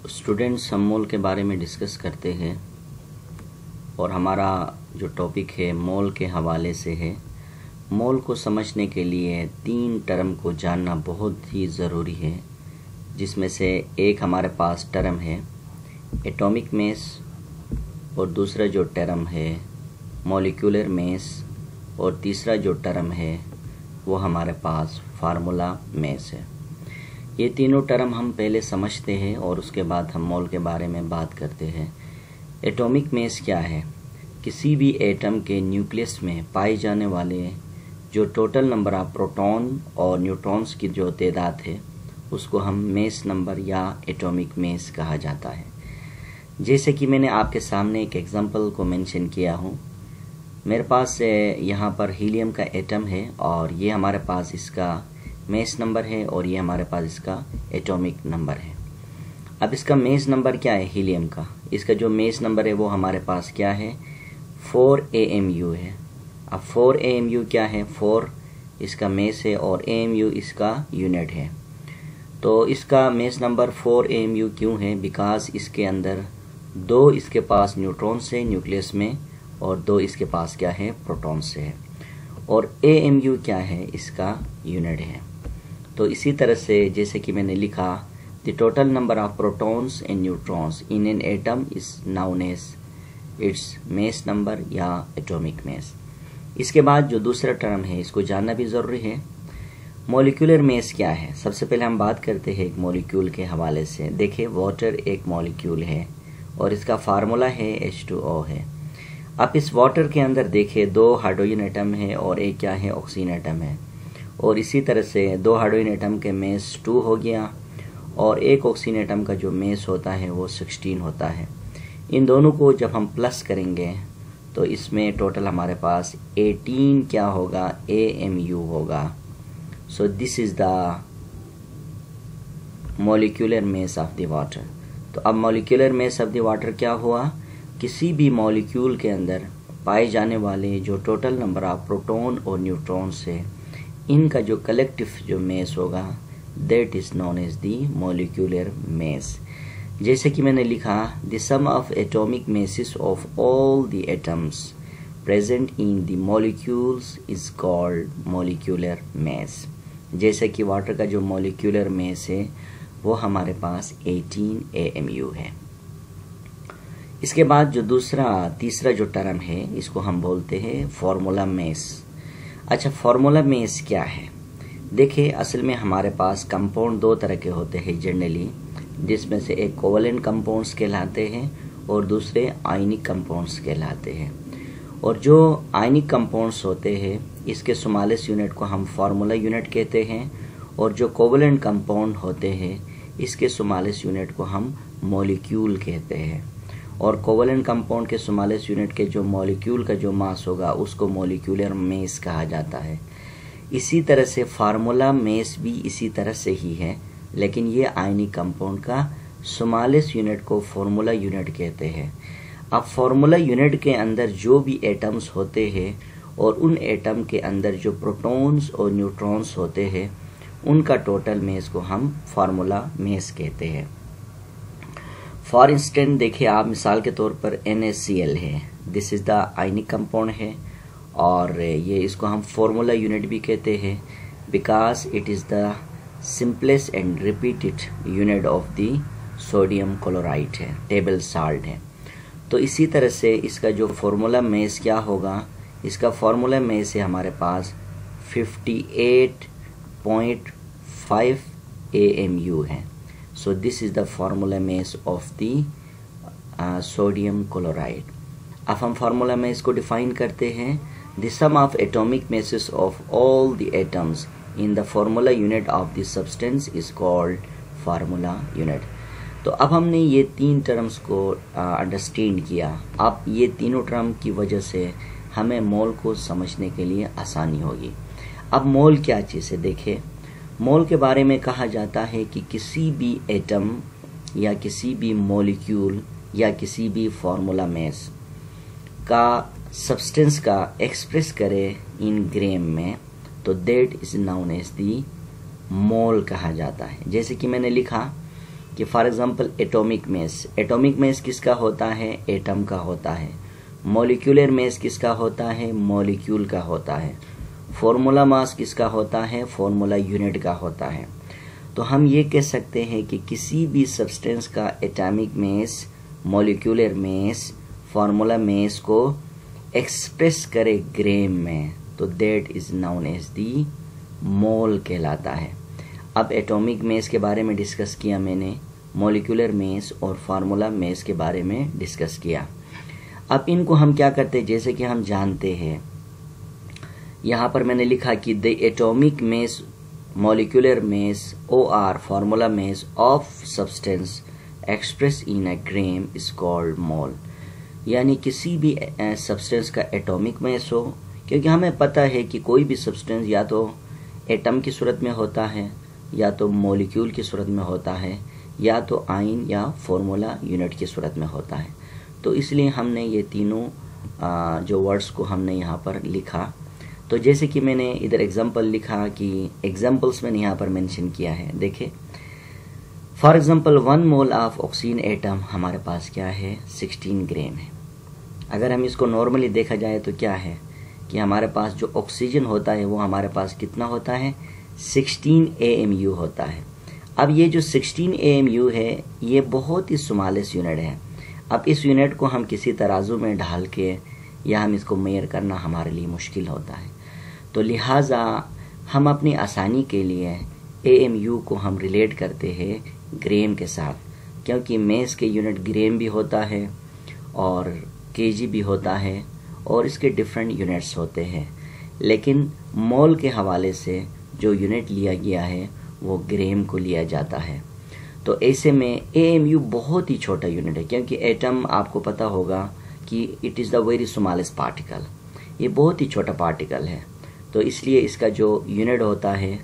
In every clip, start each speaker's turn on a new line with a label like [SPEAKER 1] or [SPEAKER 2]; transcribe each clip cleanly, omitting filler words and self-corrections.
[SPEAKER 1] Students हम मोल के बारे में डिस्कस करते हैं और हमारा जो टॉपिक है मोल के हवाले से है। मोल को समझने के लिए 3 टर्म को जानना बहुत ही ज़रूरी है, जिसमें से एक हमारे पास टर्म है एटॉमिक मेस और दूसरा जो टर्म है मॉलिक्यूलर मेस और तीसरा जो टर्म है वो हमारे पास फार्मूला मेस है। ये तीनों टर्म हम पहले समझते हैं और उसके बाद हम मोल के बारे में बात करते हैं। एटॉमिक मेस क्या है? किसी भी एटम के न्यूक्लियस में पाए जाने वाले जो टोटल नंबर ऑफ प्रोटॉन और न्यूट्रॉन्स की जो तादाद है उसको हम मेस नंबर या एटॉमिक मेस कहा जाता है। जैसे कि मैंने आपके सामने एक एग्जांपल को मेंशन किया हूँ। मेरे पास यहाँ पर हीलियम का एटम है और ये हमारे पास इसका मेस नंबर है और ये हमारे पास इसका एटॉमिक नंबर है। अब इसका मेस नंबर क्या है हीलियम का? इसका जो मेस नंबर है वो हमारे पास क्या है? 4 AMU है। अब 4 AMU क्या है? 4 इसका मेस है और AMU इसका यूनिट है। तो इसका मेस नंबर 4 AMU क्यों है? बिकॉज इसके अंदर 2 इसके पास न्यूट्रॉन्स है न्यूक्लियस में और 2 इसके पास क्या है? प्रोटॉन्स है। और AMU क्या है? इसका यूनिट है। तो इसी तरह से जैसे कि मैंने लिखा, the total number of protons and neutrons in an atom is known as its mass number या एटॉमिक मेस। इसके बाद जो दूसरा टर्म है इसको जानना भी ज़रूरी है। मॉलिक्यूलर मेस क्या है? सबसे पहले हम बात करते हैं एक मॉलिक्यूल के हवाले से। देखिए, वाटर एक मॉलिक्यूल है और इसका फार्मूला है H2O है। अब इस वाटर के अंदर देखिए 2 हाइड्रोजन एटम है और एक क्या है? ऑक्सीजन एटम है। और इसी तरह से 2 हाइड्रोजन एटम के मेस 2 हो गया और एक ऑक्सीजन एटम का जो मेस होता है वो 16 होता है। इन दोनों को जब हम प्लस करेंगे तो इसमें टोटल हमारे पास 18 क्या होगा? AMU होगा। So this is the molecular mess of the water. तो अब molecular mess of the water क्या हुआ? किसी भी मॉलिक्यूल के अंदर पाए जाने वाले जो टोटल नंबर ऑफ प्रोटॉन और न्यूट्रॉन्स है इनका जो कलेक्टिव जो मेस होगा that is known as the molecular mass. जैसे कि मैंने लिखा, the sum of atomic masses of all the atoms present in the molecules is called molecular mass. जैसे कि वाटर का जो मॉलिक्यूलर मेस है वो हमारे पास 18 AMU है। इसके बाद जो तीसरा जो टर्म है इसको हम बोलते हैं फार्मूला मेस। अच्छा, फार्मूला मेस क्या है? देखिए, असल में हमारे पास कंपाउंड 2 तरह के होते हैं जनरली, जिसमें से एक कोवलेंट कंपाउंड्स कहलाते हैं और दूसरे आयनिक कंपाउंड्स कहलाते हैं। और जो आयनिक कंपाउंड्स होते हैं इसके स्मॉलेस्ट यूनिट को हम फार्मूला यूनिट कहते हैं और जो कोवलेंट कंपाउंड होते हैं इसके स्मॉलेस्ट यूनिट को हम मॉलिक्यूल कहते हैं। और कोवलेंट कंपाउंड के स्मॉलेस्ट यूनिट के जो मॉलिक्यूल का जो मास होगा उसको मॉलिक्यूलर मेस कहा जाता है। इसी तरह से फार्मूला मेस भी इसी तरह से ही है, लेकिन ये आयनिक कंपाउंड का स्मॉलेस्ट यूनिट को फार्मूला यूनिट कहते हैं। अब फार्मूला यूनिट के अंदर जो भी एटम्स होते हैं और उन एटम के अंदर जो प्रोटॉन्स और न्यूट्रॉन्स होते हैं उनका टोटल मेस को हम फार्मूला मेस कहते हैं। फॉर इंस्टेंट देखिए, आप मिसाल के तौर पर NaCl है, this is the ionic compound है और ये इसको हम फार्मूला यूनिट भी कहते हैं because it is the simplest and repeated unit of the sodium chloride है, टेबल साल्ट है। तो इसी तरह से इसका जो फार्मूला मेस क्या होगा? इसका फार्मूला मेस है हमारे पास 58.5 AMU है। So this is the formula mass of the sodium chloride। अब हम फार्मूला मेस को डिफाइन करते हैं, the sum of atomic masses of all the atoms in the formula unit of the substance is called formula unit। तो अब हमने ये 3 terms को अंडरस्टैंड किया। अब ये तीनों टर्म की वजह से हमें मोल को समझने के लिए आसानी होगी। अब मोल क्या चीज़ है? देखिए, मोल के बारे में कहा जाता है कि किसी भी एटम या किसी भी मॉलिक्यूल या किसी भी फार्मूला मेस का सब्सटेंस का एक्सप्रेस करे इन ग्राम में तो that is known as the mole कहा जाता है। जैसे कि मैंने लिखा कि फॉर एग्जांपल एटॉमिक मास किसका होता है, एटम का होता है। मॉलिक्यूलर मास किसका होता है, मॉलिक्यूल का होता है। फॉर्मूला मास किसका होता है, फॉर्मूला यूनिट का होता है। तो हम ये कह सकते हैं कि किसी भी सब्सटेंस का atomic mass, molecular mass, formula mass को एक्सप्रेस करे ग्राम में, तो that is known as the mole कहलाता है। अब एटॉमिक मास के बारे में डिस्कस किया मैंने, मॉलिक्यूलर मास और फार्मूला मास के बारे में डिस्कस किया। अब इनको हम क्या करते हैं, जैसे कि हम जानते हैं, यहाँ पर मैंने लिखा कि the atomic mass, molecular mass, OR formula mass of substance express in a gram is called mole. यानी किसी भी सब्सटेंस का एटॉमिक मास हो, क्योंकि हमें पता है कि कोई भी सब्सटेंस या तो एटम की सूरत में होता है, या तो मॉलिक्यूल की सूरत में होता है, या तो आयन या फॉर्मूला यूनिट की सूरत में होता है। तो इसलिए हमने ये तीनों जो वर्ड्स को हमने यहाँ पर लिखा। तो जैसे कि मैंने इधर एग्जांपल लिखा कि एग्जांपल्स मैंने यहाँ पर मेंशन किया है। देखिए for example 1 mole of oxygen atom हमारे पास क्या है, 16 ग्राम है। अगर हम इसको नॉर्मली देखा जाए तो क्या है कि हमारे पास जो ऑक्सीजन होता है वो हमारे पास कितना होता है, 16 AMU होता है। अब ये जो 16 AMU है ये बहुत ही स्मॉलेस्ट यूनिट है। अब इस यूनिट को हम किसी तराजू में ढाल के या हम इसको मेयर करना हमारे लिए मुश्किल होता है। तो लिहाजा हम अपनी आसानी के लिए AMU को हम रिलेट करते हैं ग्राम के साथ, क्योंकि मेस के यूनिट ग्राम भी होता है और केजी भी होता है और इसके डिफरेंट यूनिट्स होते हैं, लेकिन मोल के हवाले से जो यूनिट लिया गया है वो ग्राम को लिया जाता है। तो ऐसे में AMU बहुत ही छोटा यूनिट है, क्योंकि एटम आपको पता होगा कि it is the very smallest particle, ये बहुत ही छोटा पार्टिकल है। तो इसलिए इसका जो यूनिट होता है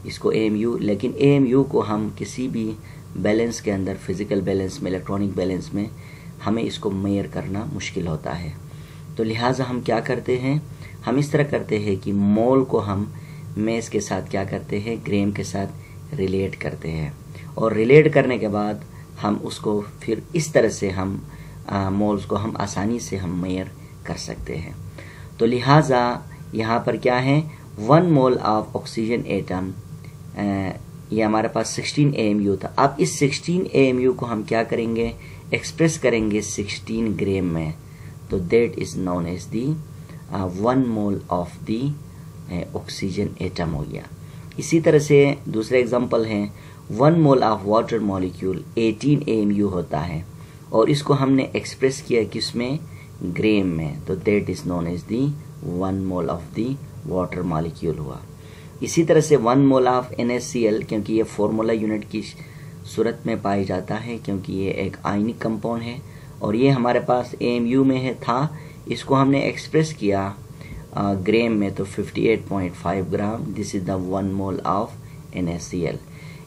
[SPEAKER 1] इसको AMU, लेकिन AMU को हम किसी भी बैलेंस के अंदर, फिजिकल बैलेंस में, इलेक्ट्रॉनिक बैलेंस में हमें इसको मेयर करना मुश्किल होता है। तो लिहाजा हम क्या करते हैं, हम इस तरह करते हैं कि मोल को हम मेस के साथ क्या करते हैं, ग्राम के साथ रिलेट करते हैं, और रिलेट करने के बाद हम उसको फिर इस तरह से हम मोल्स को हम आसानी से हम मेयर कर सकते हैं। तो लिहाजा यहाँ पर क्या है, 1 मोल ऑफ ऑक्सीजन एटम, ये हमारे पास 16 AMU था। अब इस 16 AMU को हम क्या करेंगे, एक्सप्रेस करेंगे 16 ग्राम में, तो that is known as the 1 mole of the oxygen atom हो गया। इसी तरह से दूसरे एग्जांपल हैं, 1 mole of water molecule 18 AMU होता है, और इसको हमने एक्सप्रेस किया किसमें, ग्राम में, तो that is known as the 1 mole of the water molecule हुआ। इसी तरह से 1 मोल ऑफ NaCl, क्योंकि ये फॉर्मूला यूनिट की सूरत में पाया जाता है, क्योंकि ये एक आयनिक कंपाउंड है और ये हमारे पास AMU में है था, इसको हमने एक्सप्रेस किया ग्राम में, तो 58.5 gram, this is the 1 mole of NaCl।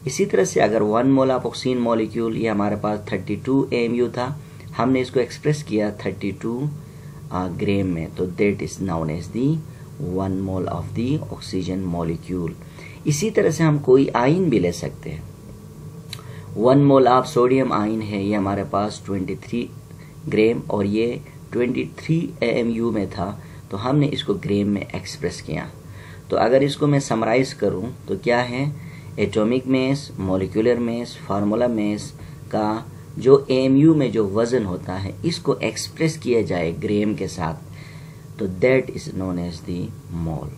[SPEAKER 1] इसी तरह से अगर 1 मोल ऑफ ऑक्सीजन मॉलिक्यूल, ये हमारे पास 32 AMU था, हमने इसको एक्सप्रेस किया 32 ग्राम में, तो that is known as the 1 mole of the oxygen molecule. इसी तरह से हम कोई आयन भी ले सकते हैं। 1 मोल ऑफ सोडियम आयन है, ये हमारे पास 23 ग्राम और ये 23 AMU में था, तो हमने इसको ग्राम में एक्सप्रेस किया। तो अगर इसको मैं समराइज करूं तो क्या है, एटॉमिक मास, मॉलिक्यूलर मास, फार्मूला मास का जो AMU में जो वजन होता है इसको एक्सप्रेस किया जाए ग्राम के साथ, तो that is known as the mole.